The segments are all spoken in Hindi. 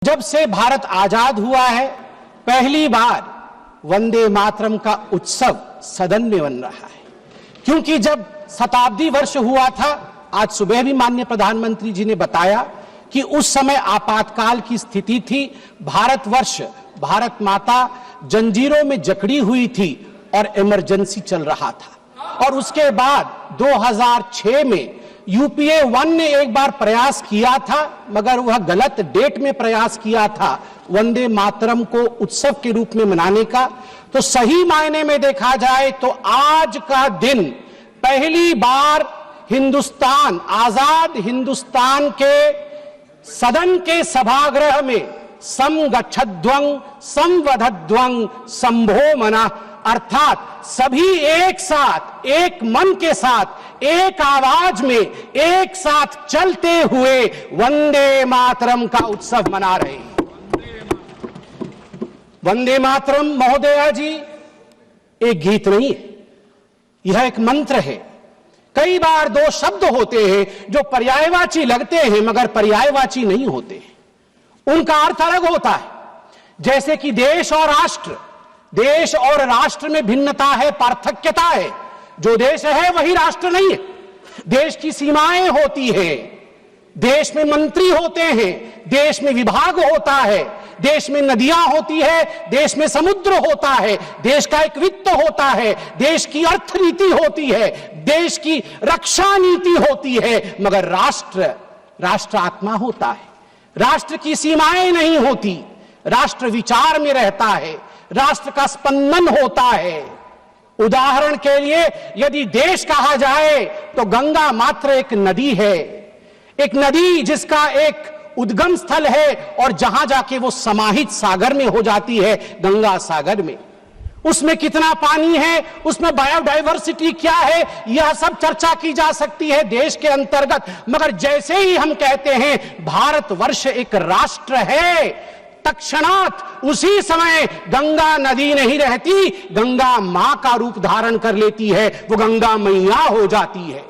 जब से भारत आजाद हुआ है पहली बार वंदे मातरम का उत्सव सदन में बन रहा है, क्योंकि जब शताब्दी वर्ष हुआ था, आज सुबह भी माननीय प्रधानमंत्री जी ने बताया कि उस समय आपातकाल की स्थिति थी, भारतवर्ष, भारत माता जंजीरों में जकड़ी हुई थी और इमरजेंसी चल रहा था। और उसके बाद 2006 में यूपीए 1 ने एक बार प्रयास किया था, मगर वह गलत डेट में प्रयास किया था वंदे मातरम को उत्सव के रूप में मनाने का। तो सही मायने में देखा जाए तो आज का दिन पहली बार हिंदुस्तान, आजाद हिंदुस्तान के सदन के सभागृह में समगच्छध्वं संवदध्वं संभो मना, अर्थात सभी एक साथ, एक मन के साथ, एक आवाज में एक साथ चलते हुए वंदे मातरम का उत्सव मना रहे हैं। वंदे मातरम महोदया जी एक गीत नहीं है, यह एक मंत्र है। कई बार दो शब्द होते हैं जो पर्यायवाची लगते हैं मगर पर्यायवाची नहीं होते हैं, उनका अर्थ अलग होता है। जैसे कि देश और राष्ट्र, देश और राष्ट्र में भिन्नता है, पार्थक्यता है। जो देश है वही राष्ट्र नहीं है। देश की सीमाएं होती है, देश में मंत्री होते हैं, देश में विभाग होता है, देश में नदियां होती है, देश में समुद्र होता है, देश का एक वित्त होता है, देश की अर्थ नीति होती है, देश की रक्षा नीति होती है, मगर राष्ट्र, राष्ट्र आत्मा होता है। राष्ट्र की सीमाएं नहीं होती, राष्ट्र विचार में रहता है, राष्ट्र का स्पंदन होता है। उदाहरण के लिए यदि देश कहा जाए तो गंगा मात्र एक नदी है, एक नदी जिसका एक उद्गम स्थल है और जहां जाके वो समाहित सागर में हो जाती है, गंगा सागर में। उसमें कितना पानी है, उसमें बायोडायवर्सिटी क्या है, यह सब चर्चा की जा सकती है देश के अंतर्गत। मगर जैसे ही हम कहते हैं भारतवर्ष एक राष्ट्र है, तत्क्षणात उसी समय गंगा नदी नहीं रहती, गंगा मां का रूप धारण कर लेती है, वो गंगा मैया हो जाती है।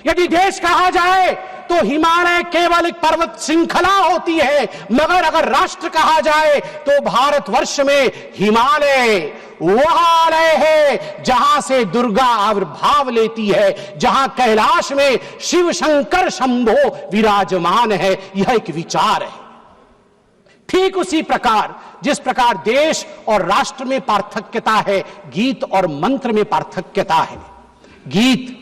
यदि देश कहा जाए तो हिमालय केवल एक पर्वत श्रृंखला होती है, मगर अगर राष्ट्र कहा जाए तो भारतवर्ष में हिमालय वह आलय है जहां से दुर्गा आविर्भाव लेती है, जहां कैलाश में शिव शंकर शंभो विराजमान है। यह एक विचार है। ठीक उसी प्रकार जिस प्रकार देश और राष्ट्र में पार्थक्यता है, गीत और मंत्र में पार्थक्यता है। गीत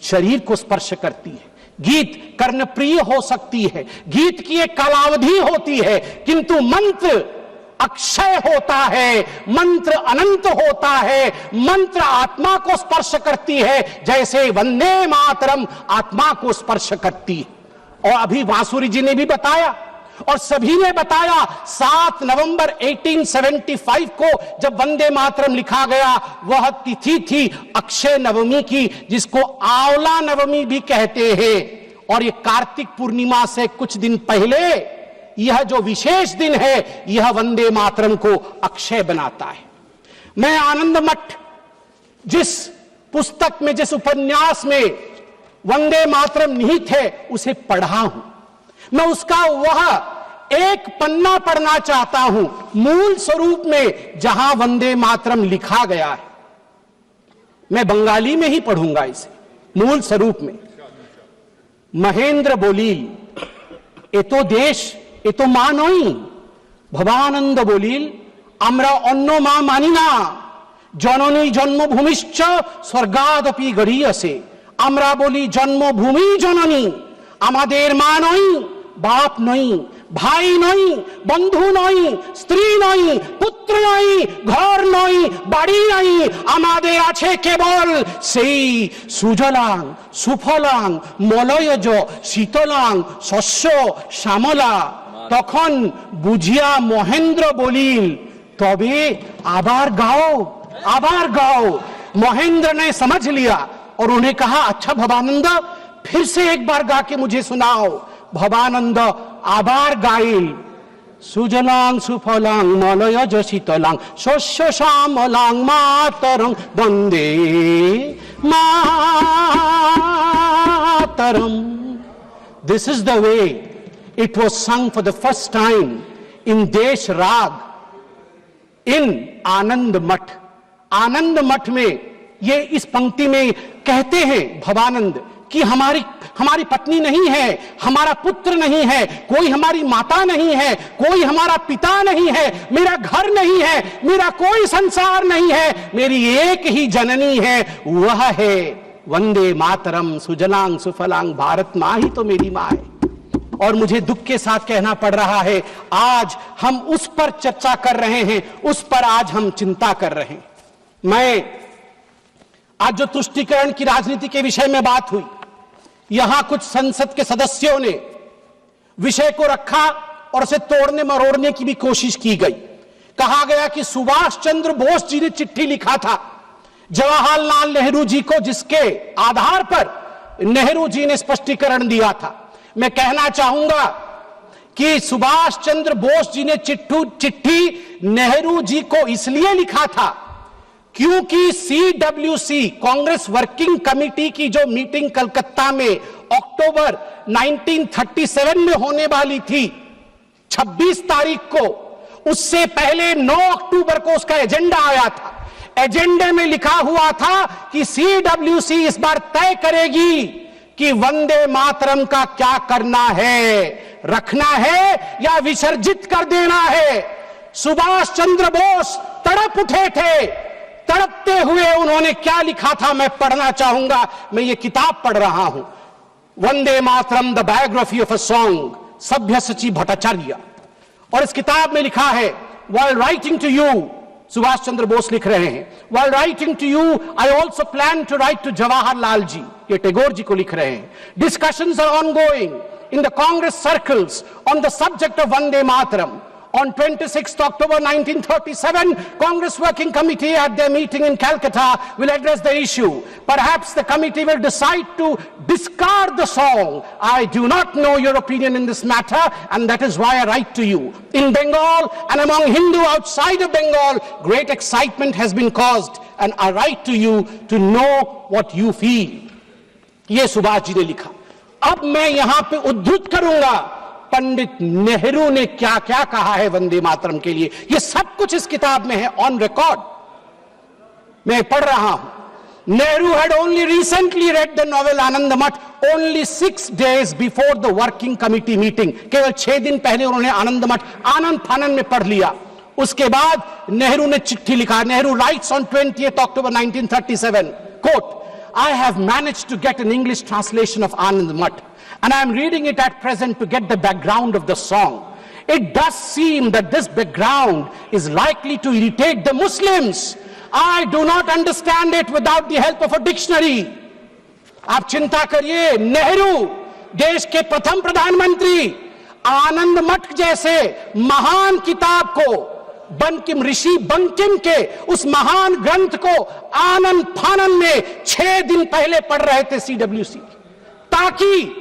शरीर को स्पर्श करती है, गीत कर्णप्रिय हो सकती है, गीत की एक कालावधि होती है, किंतु मंत्र अक्षय होता है, मंत्र अनंत होता है, मंत्र आत्मा को स्पर्श करती है, जैसे वंदे मातरम आत्मा को स्पर्श करती है। और अभी बांसुरी जी ने भी बताया और सभी ने बताया, 7 नवंबर 1875 को जब वंदे मातरम लिखा गया, वह तिथि थी अक्षय नवमी की, जिसको आंवला नवमी भी कहते हैं। और ये कार्तिक पूर्णिमा से कुछ दिन पहले यह जो विशेष दिन है, यह वंदे मातरम को अक्षय बनाता है। मैं आनंद मठ जिस पुस्तक में, जिस उपन्यास में वंदे मातरम निहित है, उसे पढ़ा हूं। मैं उसका वह एक पन्ना पढ़ना चाहता हूं मूल स्वरूप में, जहां वंदे मातरम लिखा गया है। मैं बंगाली में ही पढ़ूंगा इसे मूल स्वरूप में। महेंद्र बोलिल, ए तो देश, ए तो मा नई। भवानंद बोलिल, आमरा अन्य मा मानी ना, जननी जन्मभूमिश्च स्वर्गादपि गड़ियसे। आमरा बोली जन्मभूमि जननी, आमादेर मा नई, बाप नई, भाई नई, बंधु नई, स्त्री नई, पुत्र नई, घर नई, बाड़ी नई, आमादे आछे केवल सेई सुजलां सुफलां मलयज शीतलां शस्य श्यामला। तखन बुझिया महेंद्र बोलिल, तबे आबार गाओ, आबार गाओ। महेंद्र ने समझ लिया और उन्हें कहा, अच्छा भवानंद, फिर से एक बार गा के मुझे सुनाओ। भवानंद आबार गाइल, सुजलां सुफलां मलयज शीतलां शस्य श्यामलां मातरं Vande Mataram. This is the way it was sung for the first time इन देश राग, इन आनंद मठ में ये इस पंक्ति में कहते हैं भवानंद कि हमारी पत्नी नहीं है, हमारा पुत्र नहीं है, कोई हमारी माता नहीं है, कोई हमारा पिता नहीं है, मेरा घर नहीं है, मेरा कोई संसार नहीं है, मेरी एक ही जननी है, वह है वंदे मातरम सुजलांग सुफलांग, भारत मां ही तो मेरी मां है। और मुझे दुख के साथ कहना पड़ रहा है, आज हम उस पर चर्चा कर रहे हैं, उस पर आज हम चिंता कर रहे हैं। मैं आज जो तुष्टीकरण की राजनीति के विषय में बात हुई, यहां कुछ संसद के सदस्यों ने विषय को रखा और उसे तोड़ने मरोड़ने की भी कोशिश की गई। कहा गया कि सुभाष चंद्र बोस जी ने चिट्ठी लिखा था जवाहरलाल नेहरू जी को, जिसके आधार पर नेहरू जी ने स्पष्टीकरण दिया था। मैं कहना चाहूंगा कि सुभाष चंद्र बोस जी ने चिट्ठी नेहरू जी को इसलिए लिखा था क्योंकि CWC कांग्रेस वर्किंग कमेटी की जो मीटिंग कलकत्ता में अक्टूबर 1937 में होने वाली थी 26 तारीख को, उससे पहले 9 अक्टूबर को उसका एजेंडा आया था। एजेंडे में लिखा हुआ था कि CWC इस बार तय करेगी कि वंदे मातरम का क्या करना है, रखना है या विसर्जित कर देना है। सुभाष चंद्र बोस तड़प उठे थे, तड़पते हुए उन्होंने क्या लिखा था मैं पढ़ना चाहूंगा। मैं ये किताब पढ़ रहा हूं, Vande Mataram the biography of a song, सभ्यसाची भट्टाचार्य, और इस किताब में लिखा है, while writing to you, Subhash Chandra Bose लिख रहे हैं, while writing to you I also plan to write to Jawaharlal ji, ये टैगोर जी को लिख रहे हैं। Discussions are ongoing in the Congress circles on the subject of Vande Mataram. On 26th October 1937, Congress Working Committee at their meeting in Calcutta will address the issue. Perhaps the committee will decide to discard the song. I do not know your opinion in this matter, and that is why I write to you. In Bengal and among Hindu outside of Bengal, great excitement has been caused, and I write to you to know what you feel. ये सुभाष जी ने लिखा। अब मैं यहां पे उद्धृत करूंगा पंडित नेहरू ने क्या क्या कहा है वंदे मातरम के लिए। यह सब कुछ इस किताब में है, ऑन रिकॉर्ड मैं पढ़ रहा हूं। Nehru had only recently read the novel Anand Math only 6 days before the working committee meeting. केवल 6 दिन पहले उन्होंने आनंद मठ आनंद फानन में पढ़ लिया। उसके बाद नेहरू ने चिट्ठी लिखा। Nehru rights on 20th October 1937, quote, I have managed to get an English translation of Anand Math, and I am reading it at present to get the background of the song. It does seem that this background is likely to irritate the Muslims. I do not understand it without the help of a dictionary. आप चिंता करिए, नेहरू देश के प्रथम प्रधानमंत्री आनंद मठ जैसे महान किताब को, बंकिम ऋषि बंकिम के उस महान ग्रंथ को आनंद फानन में 6 दिन पहले पढ़ रहे थे CWC, ताकि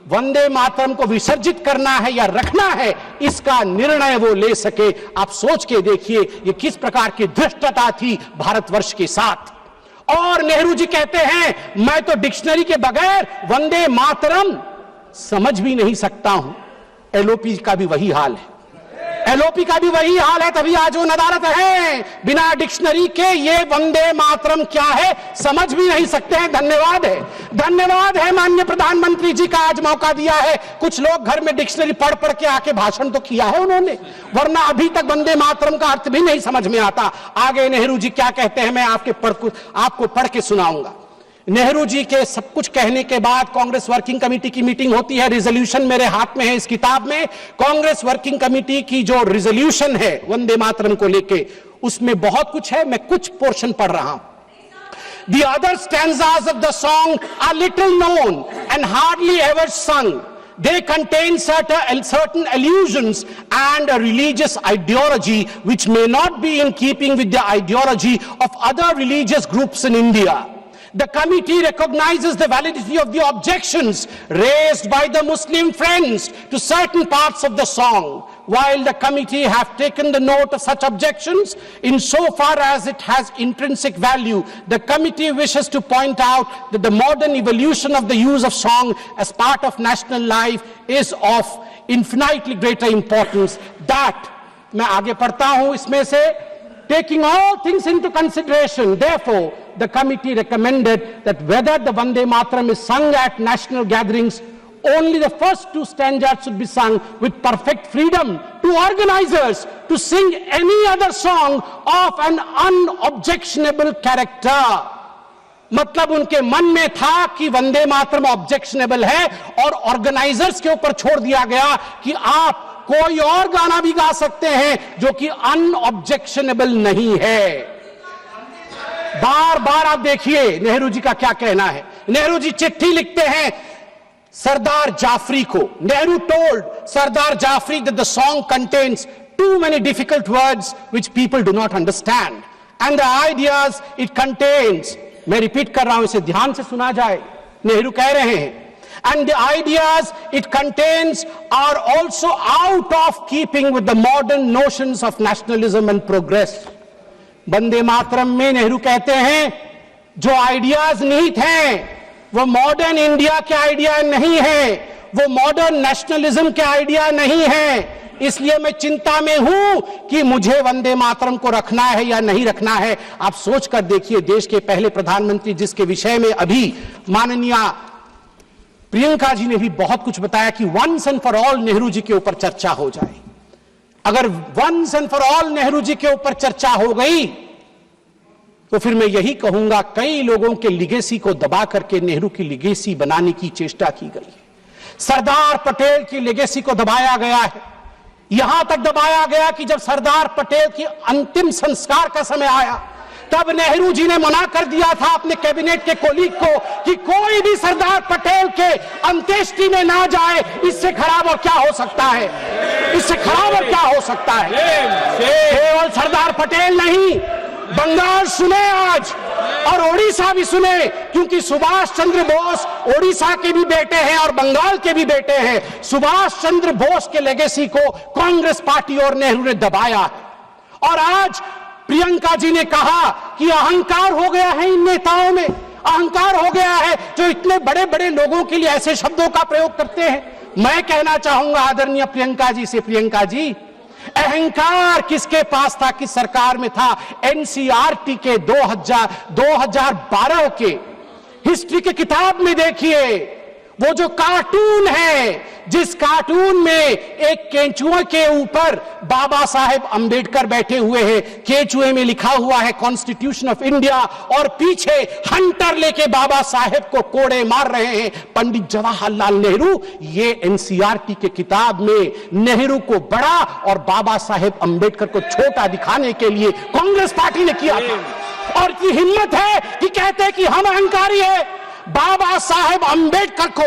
वंदे मातरम को विसर्जित करना है या रखना है इसका निर्णय वो ले सके। आप सोच के देखिए ये किस प्रकार की धृष्टता थी भारतवर्ष के साथ। और नेहरू जी कहते हैं मैं तो डिक्शनरी के बगैर वंदे मातरम समझ भी नहीं सकता हूं। LOP का भी वही हाल है, LOP का भी वही हाल है, तभी आज वो नदारत है। बिना डिक्शनरी के ये वंदे मातरम क्या है समझ भी नहीं सकते हैं। धन्यवाद है माननीय प्रधानमंत्री जी का आज मौका दिया है। कुछ लोग घर में डिक्शनरी पढ़ पढ़ के आके भाषण तो किया है उन्होंने, वरना अभी तक वंदे मातरम का अर्थ भी नहीं समझ में आता। आगे नेहरू जी क्या कहते हैं मैं आपको पढ़ के सुनाऊंगा। नेहरू जी के सब कुछ कहने के बाद कांग्रेस वर्किंग कमेटी की मीटिंग होती है। रिजोल्यूशन मेरे हाथ में है इस किताब में। कांग्रेस वर्किंग कमेटी की जो रिजोल्यूशन है वंदे मातरम को लेके, उसमें बहुत कुछ है, मैं कुछ पोर्शन पढ़ रहा हूं। The other stanzas of the song are little known and hardly ever sung. They contain certain allusions and a religious ideology which may not be in keeping with the ideology of other religious groups in India. The committee recognizes the validity of the objections raised by the Muslim friends to certain parts of the song. While the committee have taken the note of such objections, insofar as it has intrinsic value, the committee wishes to point out that the modern evolution of the use of song as part of national life is of infinitely greater importance. That, मैं आगे पढ़ता हूं इसमें से, taking all things into consideration, therefore, the committee recommended that whether the Vande Mataram is sung at national gatherings, only the first two stanzas should be sung with perfect freedom to organizers to sing any other song of an unobjectionable character. मतलब उनके मन में था कि वंदे मातरम ऑब्जेक्शनेबल है और ऑर्गेनाइजर्स के ऊपर छोड़ दिया गया कि आप कोई और गाना भी गा सकते हैं जो कि अनऑब्जेक्शनेबल नहीं है। बार बार आप देखिए नेहरू जी का क्या कहना है। नेहरू जी चिट्ठी लिखते हैं सरदार जाफरी को। Nehru told Sardar Jafri that the song contains too many difficult words which people do not understand and the ideas it contains, मैं रिपीट कर रहा हूं, इसे ध्यान से सुना जाए। नेहरू कह रहे हैं, and the ideas it contains are also out of keeping with the modern notions of nationalism and progress. Vande Mataram में नेहरू कहते हैं जो आइडियाज निहित हैं वो मॉडर्न इंडिया के आइडिया नहीं है, वो मॉडर्न नेशनलिज्म के आइडिया नहीं है। इसलिए मैं चिंता में हूं कि मुझे वंदे मातरम को रखना है या नहीं रखना है। आप सोच कर देखिए, देश के पहले प्रधानमंत्री जिसके विषय में अभी माननीय प्रियंका जी ने भी बहुत कुछ बताया कि once and for all Nehru ji के ऊपर चर्चा हो जाए। अगर once and for all Nehru ji के ऊपर चर्चा हो गई तो फिर मैं यही कहूंगा कई लोगों के लिगेसी को दबा करके नेहरू की लिगेसी बनाने की चेष्टा की गई है। सरदार पटेल की लिगेसी को दबाया गया है, यहां तक दबाया गया कि जब सरदार पटेल की अंतिम संस्कार का समय आया तब नेहरू जी ने मना कर दिया था अपने कैबिनेट के कोलीग को कि कोई भी सरदार पटेल के अंत्येष्टि में ना जाए। इससे खराब और क्या हो सकता है, इससे खराब और क्या हो सकता है। केवल सरदार पटेल नहीं, बंगाल सुने आज और ओडिशा भी सुने, क्योंकि सुभाष चंद्र बोस ओडिशा के भी बेटे हैं और बंगाल के भी बेटे हैं। सुभाष चंद्र बोस के लेगेसी को कांग्रेस पार्टी और नेहरू ने दबाया है। और आज प्रियंका जी ने कहा कि अहंकार हो गया है इन नेताओं में, अहंकार हो गया है जो इतने बड़े बड़े लोगों के लिए ऐसे शब्दों का प्रयोग करते हैं। मैं कहना चाहूंगा आदरणीय प्रियंका जी से, प्रियंका जी, अहंकार किसके पास था, किस सरकार में था? एनसीईआरटी के 2012 के हिस्ट्री की किताब में देखिए, वो जो कार्टून है, जिस कार्टून में एक केंचुए के ऊपर बाबा साहेब अंबेडकर बैठे हुए हैं, केंचुए में लिखा हुआ है कॉन्स्टिट्यूशन ऑफ इंडिया और पीछे हंटर लेके बाबा साहेब को कोड़े मार रहे हैं पंडित जवाहरलाल नेहरू। ये एनसीईआरटी के किताब में नेहरू को बड़ा और बाबा साहेब अंबेडकर को छोटा दिखाने के लिए कांग्रेस पार्टी ने किया था। और की हिम्मत है कि कहते हैं कि हम अहंकारी है। बाबा साहेब अंबेडकर को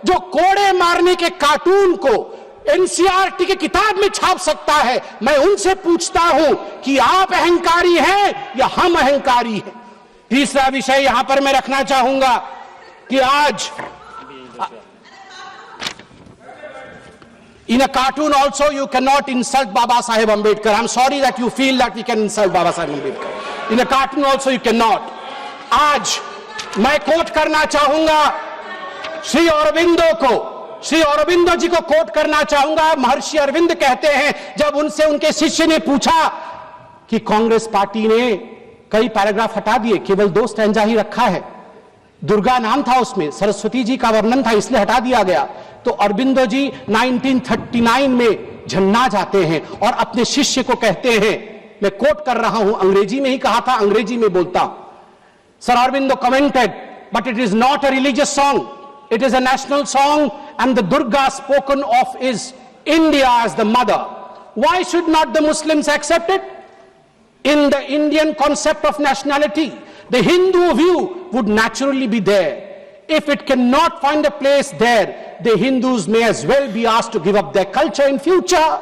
जो कोड़े मारने के कार्टून को एनसीईआरटी की किताब में छाप सकता है, मैं उनसे पूछता हूं कि आप अहंकारी हैं या हम अहंकारी हैं। तीसरा विषय यहां पर मैं रखना चाहूंगा कि आज in a cartoon also you cannot insult Baba Saheb Ambedkar. I'm sorry that you feel that we can insult Baba Saheb Ambedkar. In a cartoon also you cannot. आज मैं कोट करना चाहूंगा श्री अरविंदो को, श्री अरविंदो जी को कोट करना चाहूंगा। महर्षि अरविंद कहते हैं, जब उनसे उनके शिष्य ने पूछा कि कांग्रेस पार्टी ने कई पैराग्राफ हटा दिए, केवल 2 स्टैंजा ही रखा है, दुर्गा नाम था उसमें, सरस्वती जी का वर्णन था इसलिए हटा दिया गया, तो अरविंदो जी 1939 में झन्ना जाते हैं और अपने शिष्य को कहते हैं, मैं कोट कर रहा हूं, अंग्रेजी में ही कहा था, अंग्रेजी में बोलता हूं। Sir Aurobindo commented, but it is not a religious song, it is a national song and the Durga spoken of is India as the mother. Why should not the Muslims accept it? In the Indian concept of nationality, the Hindu view would naturally be there. If it cannot find a place there, the Hindus may as well be asked to give up their culture in future.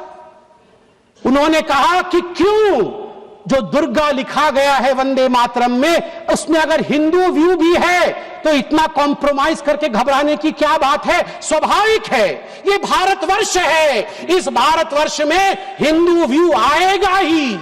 उन्होंने कहा कि क्यों जो दुर्गा लिखा गया है वंदे मातरम में, उसमें अगर हिंदू व्यू भी है तो इतना कॉम्प्रोमाइज करके घबराने की क्या बात है? स्वाभाविक है, ये भारतवर्ष है, इस भारतवर्ष में हिंदू व्यू आएगा ही,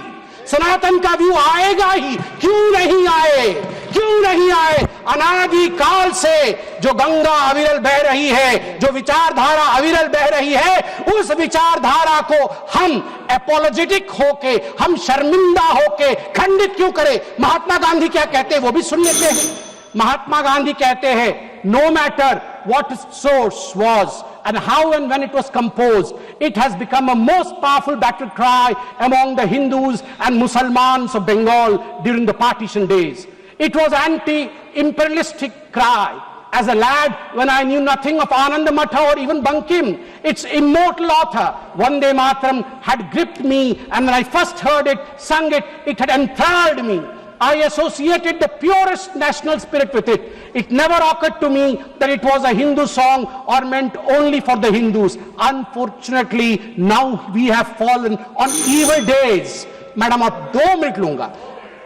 सनातन का व्यू आएगा ही। क्यों नहीं आए? क्यों नहीं आए? अनादि काल से जो गंगा अविरल बह रही है, जो विचारधारा अविरल बह रही है, उस विचारधारा को हम एपोलोजेटिक होके, हम शर्मिंदा होके खंडित क्यों करें? महात्मा गांधी क्या कहते हैं वो भी सुन लेते हैं। महात्मा गांधी कहते हैं, no matter what its source was and how and when it was composed, it has become a most powerful battle cry among the Hindus and Muslims of Bengal during the partition days. It was anti-imperialistic cry. As a lad, when I knew nothing of Ananda Matha or even Bankim, its immortal author, Vande Mataram, had gripped me, and when I first heard it, sung it, it had enthralled me. I associated the purest national spirit with it. It never occurred to me that it was a Hindu song or meant only for the Hindus. Unfortunately, now we have fallen on evil days. Madam, आप 2 मिनट लूंगा.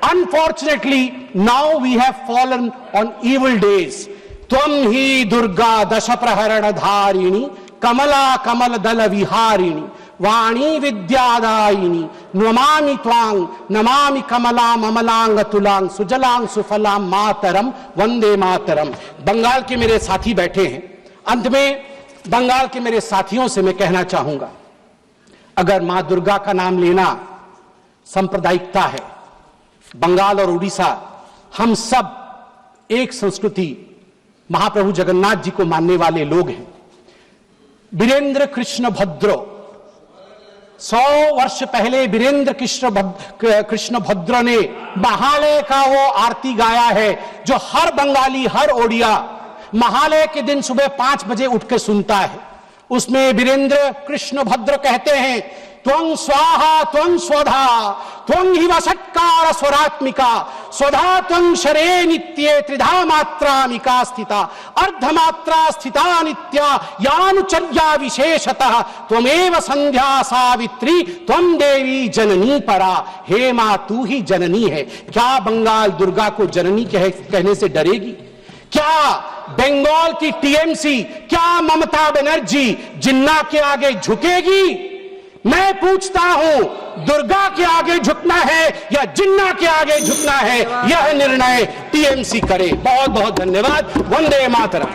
Unfortunately, now we have fallen on evil days. त्वं ही दुर्गा दश प्रहरण धारिणी कमला कमल दल विहारिणी वाणी विद्यादायिनी नमामि त्वां नमामि कमलाम अमलांग तुलांग सुजलांग सुफलाम मातरम वंदे मातरम। बंगाल के मेरे साथी बैठे हैं, अंत में बंगाल के मेरे साथियों से मैं कहना चाहूंगा, अगर मां दुर्गा का नाम लेना सांप्रदायिकता है, बंगाल और उड़ीसा हम सब एक संस्कृति महाप्रभु जगन्नाथ जी को मानने वाले लोग हैं। वीरेंद्र कृष्ण भद्र 100 वर्ष पहले वीरेंद्र कृष्ण भद्र ने महालय का वो आरती गाया है जो हर बंगाली, हर ओडिया महालय के दिन सुबह 5 बजे उठ के सुनता है। उसमें वीरेंद्र कृष्ण भद्र कहते हैं, त्वं स्वाहा त्वं स्वधा त्वं हि वषट्कार स्वरात्मिका स्वधा त्वं शरे नित्ये त्रिधा मात्रामिका स्थिता अर्धमात्रा स्थिता नित्या यानुचर्या विशेषतः त्वमेव संध्या सावित्री त्वं देवी जननी परा। हे मां, तू ही जननी है। क्या बंगाल दुर्गा को जननी कहने से डरेगी? क्या बंगाल की टीएमसी, क्या ममता बनर्जी जिन्ना के आगे झुकेगी? मैं पूछता हूं, दुर्गा के आगे झुकना है या जिन्ना के आगे झुकना है, यह निर्णय टीएमसी करे। बहुत बहुत धन्यवाद। वंदे मातरम।